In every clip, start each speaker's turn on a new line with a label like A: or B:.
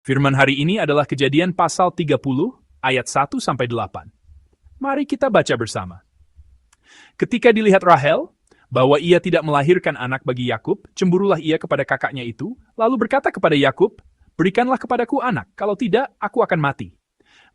A: Firman hari ini adalah Kejadian pasal 30 ayat 1-8. Mari kita baca bersama. Ketika dilihat Rahel bahwa ia tidak melahirkan anak bagi Yakub, cemburulah ia kepada kakaknya itu, lalu berkata kepada Yakub, "Berikanlah kepadaku anak, kalau tidak, aku akan mati."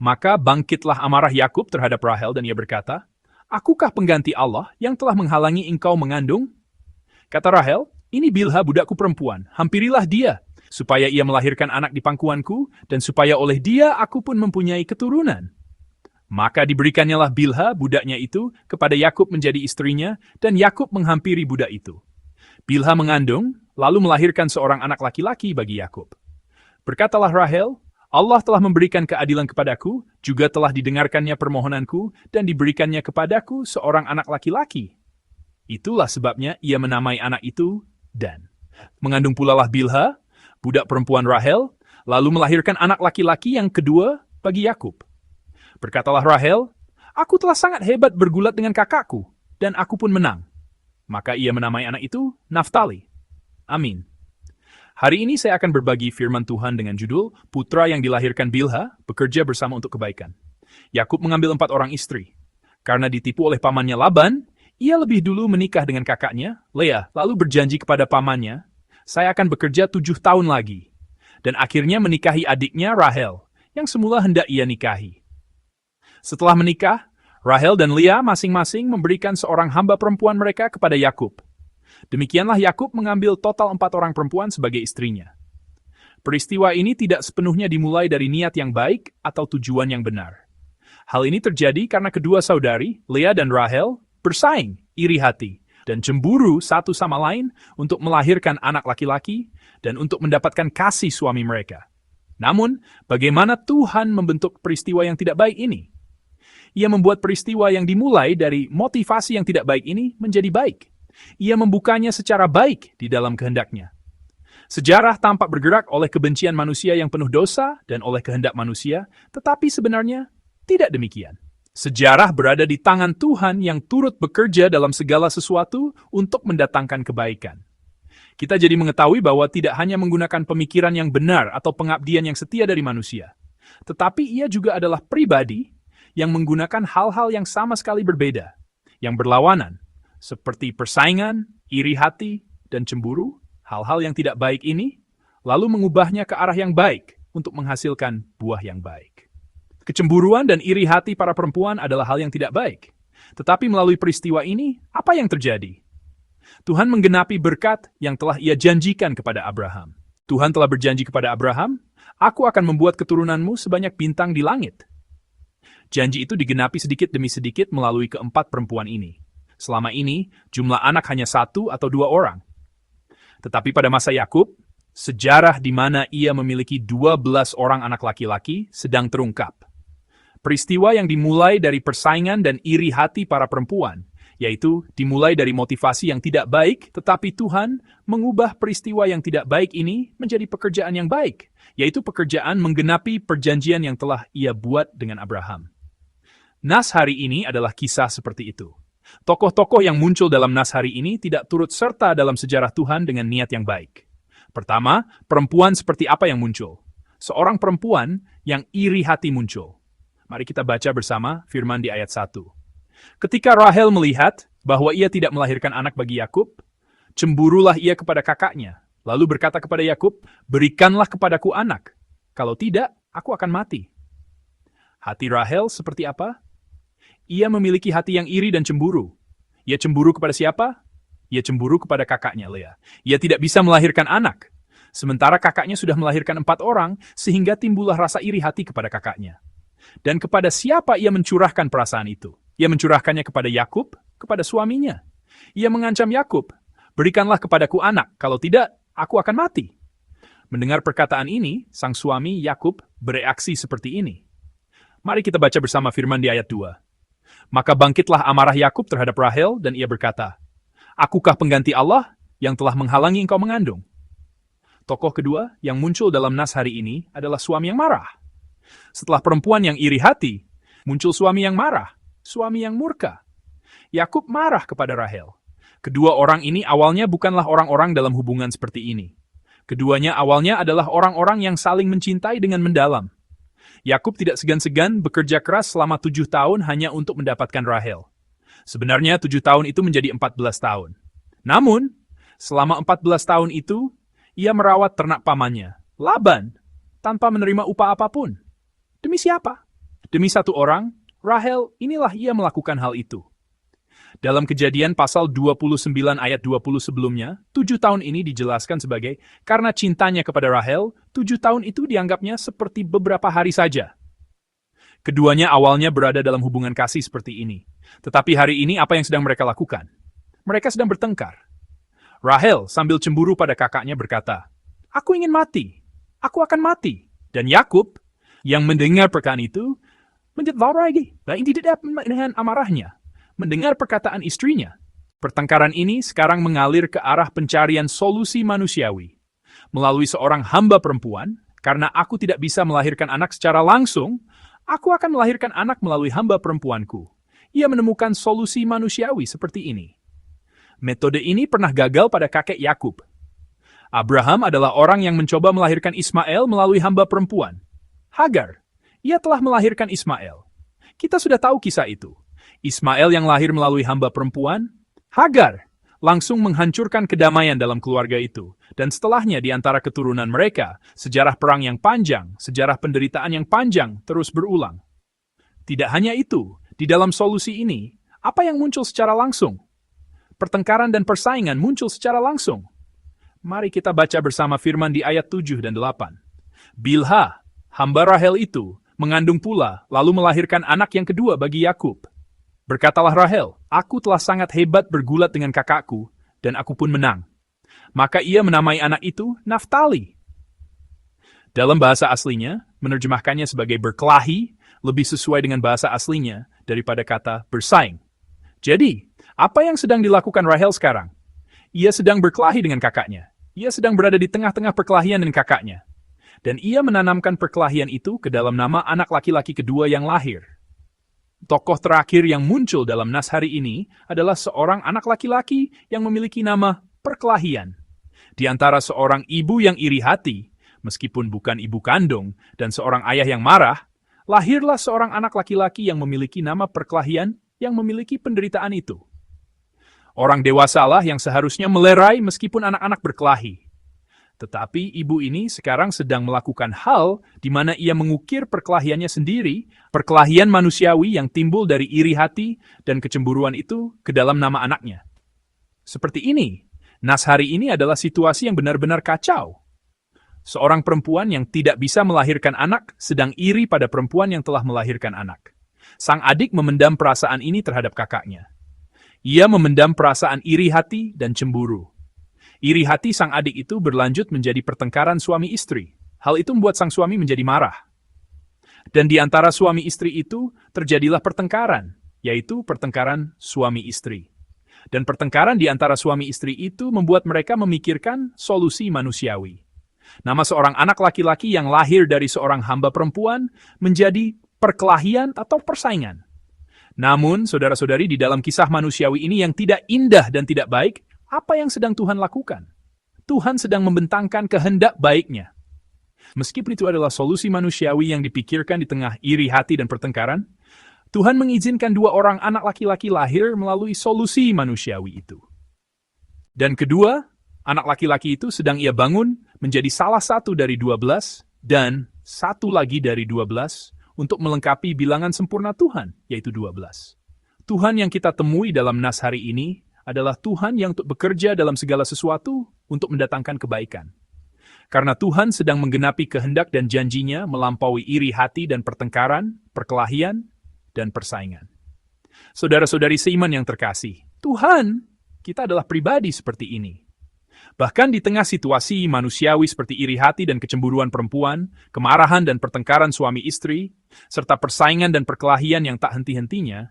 A: Maka bangkitlah amarah Yakub terhadap Rahel dan ia berkata, "Akukah pengganti Allah yang telah menghalangi engkau mengandung?" Kata Rahel, "Ini Bilha budakku perempuan, hampirilah dia, supaya ia melahirkan anak di pangkuanku, dan supaya oleh dia aku pun mempunyai keturunan." Maka diberikannya Bilha, budaknya itu, kepada Yakub menjadi istrinya, dan Yakub menghampiri budak itu. Bilha mengandung, lalu melahirkan seorang anak laki-laki bagi Yakub. Berkatalah Rahel, "Allah telah memberikan keadilan kepadaku, juga telah didengarkannya permohonanku, dan diberikannya kepadaku seorang anak laki-laki." Itulah sebabnya ia menamai anak itu Dan. Mengandung pula Bilha, budak perempuan Rahel, lalu melahirkan anak laki-laki yang kedua bagi Yakub. Berkatalah Rahel, "Aku telah sangat hebat bergulat dengan kakakku, dan aku pun menang." Maka ia menamai anak itu Naftali. Amin. Hari ini saya akan berbagi firman Tuhan dengan judul, Putra yang dilahirkan Bilha bekerja bersama untuk kebaikan. Yakub mengambil 4 orang istri. Karena ditipu oleh pamannya Laban, ia lebih dulu menikah dengan kakaknya, Lea, lalu berjanji kepada pamannya, "Saya akan bekerja 7 tahun lagi." Dan akhirnya menikahi adiknya Rahel, yang semula hendak ia nikahi. Setelah menikah, Rahel dan Lea masing-masing memberikan seorang hamba perempuan mereka kepada Yakub. Demikianlah Yakub mengambil total 4 orang perempuan sebagai istrinya. Peristiwa ini tidak sepenuhnya dimulai dari niat yang baik atau tujuan yang benar. Hal ini terjadi karena kedua saudari, Lea dan Rahel, bersaing, iri hati, dan cemburu satu sama lain untuk melahirkan anak laki-laki dan untuk mendapatkan kasih suami mereka. Namun, bagaimana Tuhan membentuk peristiwa yang tidak baik ini? Ia membuat peristiwa yang dimulai dari motivasi yang tidak baik ini menjadi baik. Ia membukanya secara baik di dalam kehendaknya. Sejarah tampak bergerak oleh kebencian manusia yang penuh dosa dan oleh kehendak manusia, tetapi sebenarnya tidak demikian. Sejarah berada di tangan Tuhan yang turut bekerja dalam segala sesuatu untuk mendatangkan kebaikan. Kita jadi mengetahui bahwa tidak hanya menggunakan pemikiran yang benar atau pengabdian yang setia dari manusia, tetapi ia juga adalah pribadi yang menggunakan hal-hal yang sama sekali berbeda, yang berlawanan, seperti persaingan, iri hati, dan cemburu, hal-hal yang tidak baik ini, lalu mengubahnya ke arah yang baik untuk menghasilkan buah yang baik. Kecemburuan dan iri hati para perempuan adalah hal yang tidak baik. Tetapi melalui peristiwa ini, apa yang terjadi? Tuhan menggenapi berkat yang telah ia janjikan kepada Abraham. Tuhan telah berjanji kepada Abraham, "Aku akan membuat keturunanmu sebanyak bintang di langit." Janji itu digenapi sedikit demi sedikit melalui keempat perempuan ini. Selama ini, jumlah anak hanya 1 atau 2 orang. Tetapi pada masa Yakub, sejarah di mana ia memiliki 12 orang anak laki-laki sedang terungkap. Peristiwa yang dimulai dari persaingan dan iri hati para perempuan, yaitu dimulai dari motivasi yang tidak baik, tetapi Tuhan mengubah peristiwa yang tidak baik ini menjadi pekerjaan yang baik, yaitu pekerjaan menggenapi perjanjian yang telah ia buat dengan Abraham. Nas hari ini adalah kisah seperti itu. Tokoh-tokoh yang muncul dalam nas hari ini tidak turut serta dalam sejarah Tuhan dengan niat yang baik. Pertama, perempuan seperti apa yang muncul? Seorang perempuan yang iri hati muncul. Mari kita baca bersama firman di ayat 1. Ketika Rahel melihat bahwa ia tidak melahirkan anak bagi Yakub, cemburulah ia kepada kakaknya, lalu berkata kepada Yakub, "Berikanlah kepadaku anak, kalau tidak, aku akan mati." Hati Rahel seperti apa? Ia memiliki hati yang iri dan cemburu. Ia cemburu kepada siapa? Ia cemburu kepada kakaknya Lea. Ia tidak bisa melahirkan anak. Sementara kakaknya sudah melahirkan 4 orang, sehingga timbullah rasa iri hati kepada kakaknya. Dan kepada siapa ia mencurahkan perasaan itu? Ia mencurahkannya kepada Yakub, kepada suaminya. Ia mengancam Yakub, "Berikanlah kepadaku anak, kalau tidak, aku akan mati." Mendengar perkataan ini, sang suami Yakub bereaksi seperti ini. Mari kita baca bersama firman di ayat 2. Maka bangkitlah amarah Yakub terhadap Rahel, dan ia berkata, "Akukah pengganti Allah yang telah menghalangi engkau mengandung?" Tokoh kedua yang muncul dalam nas hari ini adalah suami yang marah. Setelah perempuan yang iri hati, muncul suami yang marah, suami yang murka. Yakub marah kepada Rahel. Kedua orang ini awalnya bukanlah orang-orang dalam hubungan seperti ini. Keduanya awalnya adalah orang-orang yang saling mencintai dengan mendalam. Yakub tidak segan-segan bekerja keras selama 7 tahun hanya untuk mendapatkan Rahel. Sebenarnya 7 tahun itu menjadi 14 tahun. Namun, selama 14 tahun itu, ia merawat ternak pamannya, Laban, tanpa menerima upah apapun. Demi siapa? Demi satu orang, Rahel, inilah ia melakukan hal itu. Dalam Kejadian pasal 29 ayat 20 sebelumnya, 7 tahun ini dijelaskan sebagai karena cintanya kepada Rahel, 7 tahun itu dianggapnya seperti beberapa hari saja. Keduanya awalnya berada dalam hubungan kasih seperti ini. Tetapi hari ini apa yang sedang mereka lakukan? Mereka sedang bertengkar. Rahel sambil cemburu pada kakaknya berkata, "Aku ingin mati. Aku akan mati." Dan Yakub, yang mendengar perkataan itu, menjadi lagi. Dan tidak dengan amarahnya mendengar perkataan istrinya. Pertengkaran ini sekarang mengalir ke arah pencarian solusi manusiawi. Melalui seorang hamba perempuan, karena aku tidak bisa melahirkan anak secara langsung, aku akan melahirkan anak melalui hamba perempuanku. Ia menemukan solusi manusiawi seperti ini. Metode ini pernah gagal pada kakek Yakub. Abraham adalah orang yang mencoba melahirkan Ismail melalui hamba perempuan. Hagar, ia telah melahirkan Ismail. Kita sudah tahu kisah itu. Ismail yang lahir melalui hamba perempuan, Hagar, langsung menghancurkan kedamaian dalam keluarga itu. Dan setelahnya di antara keturunan mereka, sejarah perang yang panjang, sejarah penderitaan yang panjang terus berulang. Tidak hanya itu, di dalam solusi ini, apa yang muncul secara langsung? Pertengkaran dan persaingan muncul secara langsung. Mari kita baca bersama firman di ayat 7 dan 8. Bilha, hamba Rahel itu, mengandung pula, lalu melahirkan anak yang kedua bagi Yakub. Berkatalah Rahel, "Aku telah sangat hebat bergulat dengan kakakku, dan aku pun menang." Maka ia menamai anak itu Naftali. Dalam bahasa aslinya, menerjemahkannya sebagai berkelahi, lebih sesuai dengan bahasa aslinya daripada kata bersaing. Jadi, apa yang sedang dilakukan Rahel sekarang? Ia sedang berkelahi dengan kakaknya. Ia sedang berada di tengah-tengah perkelahian dengan kakaknya. Dan ia menanamkan perkelahian itu ke dalam nama anak laki-laki kedua yang lahir. Tokoh terakhir yang muncul dalam nas hari ini adalah seorang anak laki-laki yang memiliki nama perkelahian. Di antara seorang ibu yang iri hati, meskipun bukan ibu kandung, dan seorang ayah yang marah, lahirlah seorang anak laki-laki yang memiliki nama perkelahian yang memiliki penderitaan itu. Orang dewasalah yang seharusnya melerai meskipun anak-anak berkelahi. Tetapi ibu ini sekarang sedang melakukan hal di mana ia mengukir perkelahiannya sendiri, perkelahian manusiawi yang timbul dari iri hati dan kecemburuan itu ke dalam nama anaknya. Seperti ini, nas hari ini adalah situasi yang benar-benar kacau. Seorang perempuan yang tidak bisa melahirkan anak sedang iri pada perempuan yang telah melahirkan anak. Sang adik memendam perasaan ini terhadap kakaknya. Ia memendam perasaan iri hati dan cemburu. Iri hati sang adik itu berlanjut menjadi pertengkaran suami istri. Hal itu membuat sang suami menjadi marah. Dan di antara suami istri itu terjadilah pertengkaran, yaitu pertengkaran suami istri. Dan pertengkaran di antara suami istri itu membuat mereka memikirkan solusi manusiawi. Nama seorang anak laki-laki yang lahir dari seorang hamba perempuan menjadi perkelahian atau persaingan. Namun, saudara-saudari, di dalam kisah manusiawi ini yang tidak indah dan tidak baik, apa yang sedang Tuhan lakukan? Tuhan sedang membentangkan kehendak baik-Nya. Meskipun itu adalah solusi manusiawi yang dipikirkan di tengah iri hati dan pertengkaran, Tuhan mengizinkan 2 orang anak laki-laki lahir melalui solusi manusiawi itu. Dan kedua, anak laki-laki itu sedang ia bangun menjadi salah satu dari 12 dan satu lagi dari 12 untuk melengkapi bilangan sempurna Tuhan, yaitu 12. Tuhan yang kita temui dalam nas hari ini adalah Tuhan yang untuk bekerja dalam segala sesuatu untuk mendatangkan kebaikan. Karena Tuhan sedang menggenapi kehendak dan janjinya melampaui iri hati dan pertengkaran, perkelahian, dan persaingan. Saudara-saudari seiman yang terkasih, Tuhan, kita adalah pribadi seperti ini. Bahkan di tengah situasi manusiawi seperti iri hati dan kecemburuan perempuan, kemarahan dan pertengkaran suami istri, serta persaingan dan perkelahian yang tak henti-hentinya,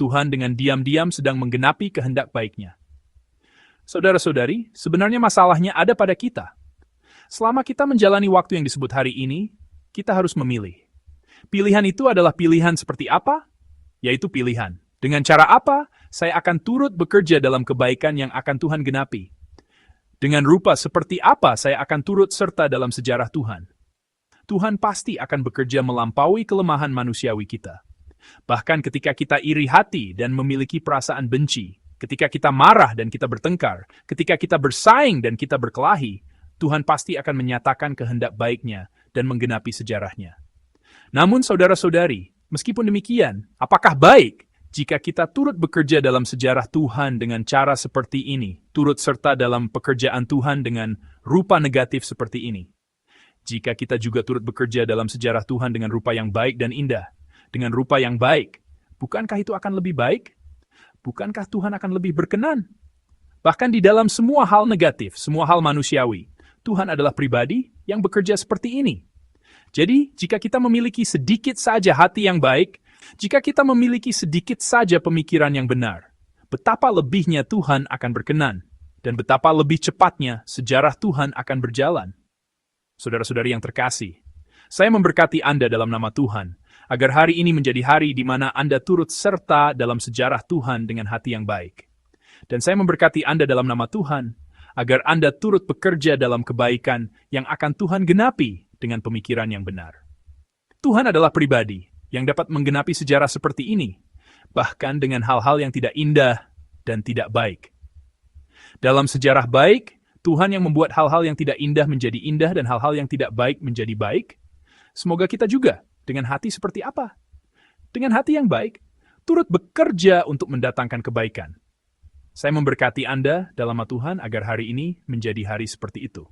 A: Tuhan dengan diam-diam sedang menggenapi kehendak baik-Nya. Saudara-saudari, sebenarnya masalahnya ada pada kita. Selama kita menjalani waktu yang disebut hari ini, kita harus memilih. Pilihan itu adalah pilihan seperti apa? Yaitu pilihan. Dengan cara apa, saya akan turut bekerja dalam kebaikan yang akan Tuhan genapi. Dengan rupa seperti apa saya akan turut serta dalam sejarah Tuhan? Tuhan pasti akan bekerja melampaui kelemahan manusiawi kita. Bahkan ketika kita iri hati dan memiliki perasaan benci, ketika kita marah dan kita bertengkar, ketika kita bersaing dan kita berkelahi, Tuhan pasti akan menyatakan kehendak baik-Nya dan menggenapi sejarahnya. Namun saudara-saudari, meskipun demikian, apakah baik jika kita turut bekerja dalam sejarah Tuhan dengan cara seperti ini, turut serta dalam pekerjaan Tuhan dengan rupa negatif seperti ini? Jika kita juga turut bekerja dalam sejarah Tuhan dengan rupa yang baik dan indah, dengan rupa yang baik, bukankah itu akan lebih baik? Bukankah Tuhan akan lebih berkenan? Bahkan di dalam semua hal negatif, semua hal manusiawi, Tuhan adalah pribadi yang bekerja seperti ini. Jadi, jika kita memiliki sedikit saja hati yang baik, jika kita memiliki sedikit saja pemikiran yang benar, betapa lebihnya Tuhan akan berkenan, dan betapa lebih cepatnya sejarah Tuhan akan berjalan. Saudara-saudari yang terkasih, saya memberkati Anda dalam nama Tuhan, agar hari ini menjadi hari di mana Anda turut serta dalam sejarah Tuhan dengan hati yang baik. Dan saya memberkati Anda dalam nama Tuhan, agar Anda turut bekerja dalam kebaikan yang akan Tuhan genapi dengan pemikiran yang benar. Tuhan adalah pribadi yang dapat menggenapi sejarah seperti ini, bahkan dengan hal-hal yang tidak indah dan tidak baik. Dalam sejarah baik, Tuhan yang membuat hal-hal yang tidak indah menjadi indah dan hal-hal yang tidak baik menjadi baik. Semoga kita juga dengan hati seperti apa? Dengan hati yang baik, turut bekerja untuk mendatangkan kebaikan. Saya memberkati Anda dalam nama Tuhan agar hari ini menjadi hari seperti itu.